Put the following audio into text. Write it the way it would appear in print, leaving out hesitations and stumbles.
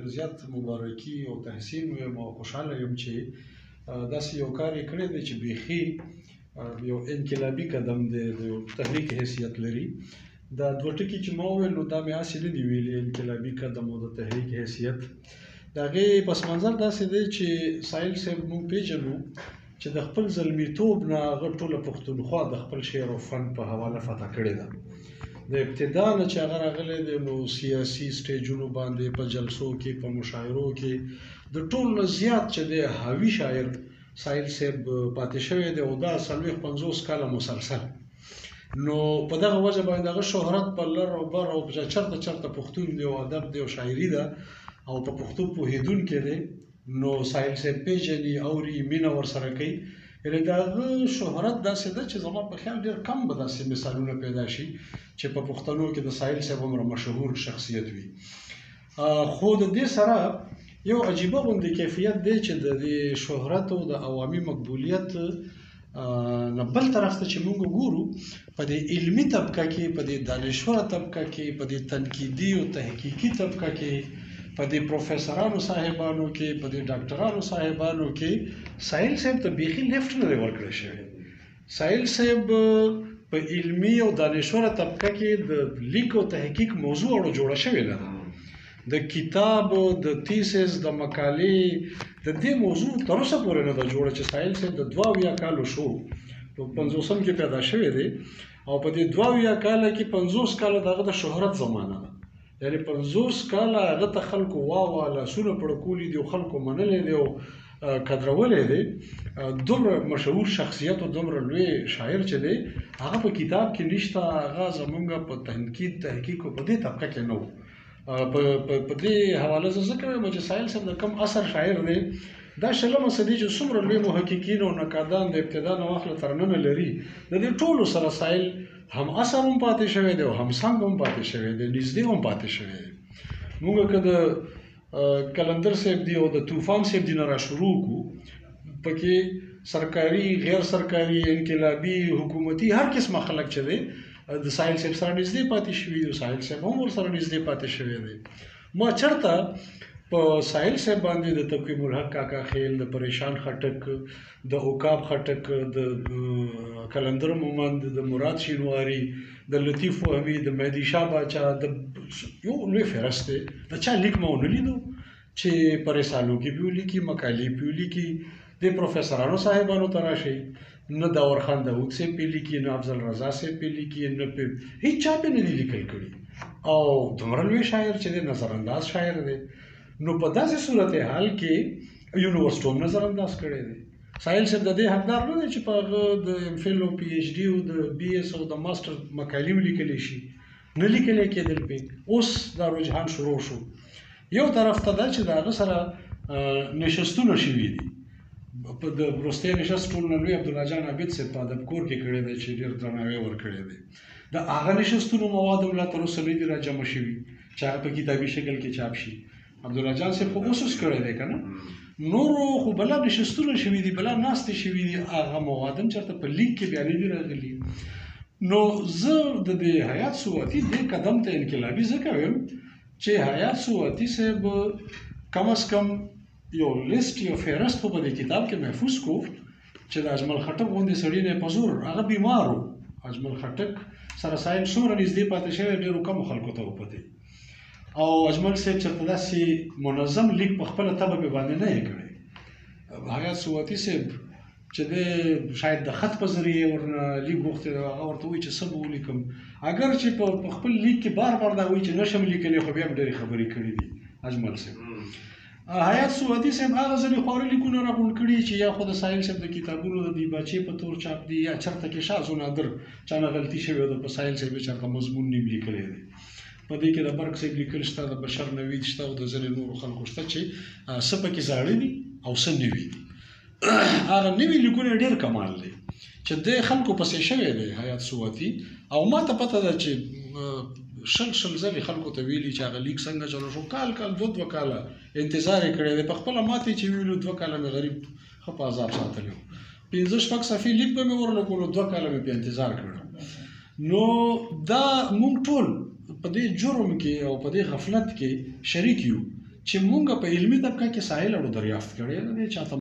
ډېر زیات مبارکي او تحسین وایم او خوشحاله یم چې داسې یو کار یې کړی دی چې بیخي یو انقلابي قدم دی د تحریک حیثیت لري. دا دوه ټکي چې ما وویل نو دا مې هسې نه دي ویلي انقلابي قدم او د تحریک حیثیت. د هغې پس منظر داسې دی چې ساحل صاحب موږ پېژنو چې د خپل زلمیتوب نه هغه ټوله پښتونخوا د خپل شعر او فن په حواله فتح کړې ده. د ابتدا نه چې هغه راغلی دی نو سیاسي سټیجونو باندې په جلسو کې په مشاعرو کې د ټول نه زیات چې دی حاوي شاعر ساحل صاحب پاتې شوی دی او دا 40-50 کاله مسلسل. نو په دغه وجه باندې هغه شهرت په لر او بر او چرته چرته پښتون دی او ادب دی او شاعري ده او په پښتو پوهېدونکی دی. نو ساحل صاحب پېژني اوري مینه ورسره کوي. یعنې د هغه شهرت داسې ده چې زما په خیال ډېر کم به داسې مثالونه پیدا شي چې په پښتنو کې د ساحل صاحب هومره مشهور شخصیت وي. خو د دې سره یو عجیبه غوندې کیفیت دی چې د دې شهرت او د عوامي مقبولیت نه بل طرف ته چې موږ ګورو په دې علمي طبقه کې په دې دانشوره طبقه کې په دې تنقیدي او تحقیقي طبقه کې په دې پروفیسورانو صاحبانو کې په دې ډاکټرانو صاحبانو کې ساحل صاحب ته بیخي لیفټ نه دی ورکړی شوی. ساحل صاحب په علمي او دانشوره طبقه کې د لیک او تحقیق موضوع اړه جوړه شوې نه ده. د کتاب د تیسس د مقالې د دې موضوع تر اوسه پورې نه ده جوړه چې ساحل صاحب د 72 کالو شو په 50 کې پیدا شوی دی او په دې 72 کاله کې 50 کاله دغه د شهرت زمانه ده. یعنې 50 کاله هغه ته خلکو واه لاسونه پړکولي دي او خلکو منلی دی او قدرولی دی. دومره مشهور شخصیت او دومره لوی شاعر چې دی هغه په کتاب کې نشته. هغه زمونږ په تنقید تحقیق او په دې طبقه کې نه و. په دې حواله زه ځکه وایم چې ساحل صاحب د کم اثر شاعر دی. دا شلمه صدي چې څومره لوی محققین او نقادان د ابتدا نه واخله تر ننه لري د دې ټولو سره ساحل هم اثر هم پاتې شوی دی او هم څنګ هم پاتې شوی دی نږدې هم پاتې شوی دی. موږ که د کلندر صاحب دی او د طوفان صاحب دی نه را شروع کړو پکې سرکاري غیر سرکاري انقلابي حکومتي هر قسمه خلک چې دی د ساحل صاحب سره نږدې پاتې شوي دي. ساحل صاحب هم ورسره نږدې پاتې شوی دی. ما چېرته په ساحل صاحب باندې د تقویم الحق کاکا خیل د پریشان خټک د عقاب خټک د کلندر مومند د مراد شینواري د لطیف وهمي د مهدي شاه باچا د یو لوی فهرست دی. د چا لیک ما ونه لیدو چې په رسالو کې پې ولیکي مقالې پې ولیکي. د پروفیسورانو صاحبانو ته راشئ نه داور خان داود صاحب پې لیکي نه افضل رضا صاحب پې لیکي نه پې هېڅ چا پې نه دي لیکل کړي او دومره لوی شاعر چې دی نظرانداز شاعر دی. نو په داسې صورتحال کې یونیورسټو هم نظرانداز کړی دی. ساحل صاحب د دې حقدار نه دی چې په هغه د ایم فل او پی ایچ ډي او د بي ایس او د ماسټر مقالې ولیکلی شي نه لیکلی کېدل پې. اوس دا رجحان شروع شو. یو طرف ته دا چې د هغه سره نشستونه شوي دي. د وروستی نشست ټول نه لوی عبدالله جان عابد صاحب په ادب کور کې کړی دی چې ډېر درناوی ورکړی دی. د هغه نشستونو مواد هم لا تر اوسه نه دي راجمع شوي چې هغه په کتابي شکل کې چاپ شي. عبدالله جان صاحب خو اوس کړی دی که نه نورو خو بله نشستونه شوي دي بله ناستې شوي دي هغه مواد هم چېرته په لیک کې بیا نه دي راغلي. نو زه د دې حیات سواتي دې قدم ته انقلابي ځکه وایم چې حیات سواتي صاحب کم از کم یو لیست یو فهرست خو په دې کتاب کې محفوظ کو چې د اجمل خټک غوندې سړي نه په زور هغه بیمار و. اجمل خټک سره ساحل څومره نږدې پاتې شوی ډېرو کمو خلکو ته وپتې او اجمل صاحب چېرته داسې منظم لیک په خپله طبع پې باندې نه یې کړی. حیات سواتي صاحب چې دی شاید د خط په ذریعې ورنه لیک غوښتی دی هغه ورته وایي چې څه به ولیکم اگر چې په خپل لیک کې بار بار دا وایي چې نشم لیکلی خو بیا هم ډېرې خبرې کړي دي اجمل صاحب. حیات سواتي صاحب هغه ځینې خواره لیکونه راغونډ کړي چې یا خو د ساحل صاحب د کتابونو د دیباچې په تور چاپ دي یا چېرته کې شاذ و نادر چا نه غلطي شوې ده په ساحل صاحب یې چېرته مضمون نیم لیکلی دی. په دې کې د برق صاحب لیکل شته د بشر نوید شته او د ځینې نورو خلکو شته چې څه پکې زاړه دي او څه نوي دي. هغه نوي لیکونه ډېر کمال دی چې د خلکو پسې شوی دی حیات سواتي او ما ته پته ده چې شل ځلې خلکو ته ویلي چې هغه لیک څنګه چلو شو کال 2 کاله انتظار یې کړی دی. په خپله ماتې چې ویلو 2 کاله مې غریب ښه په عذاب ساتلی و. 15 صفحې لیک به مې ورله کولو 2 کاله مې پې انتظار کړی. نو دا مونږ ټول په دې جرم کې او په دې غفلت کې شریک یو چې مونږ په علمي طبقه کې ساحل اړو دریافت کړی دی چاته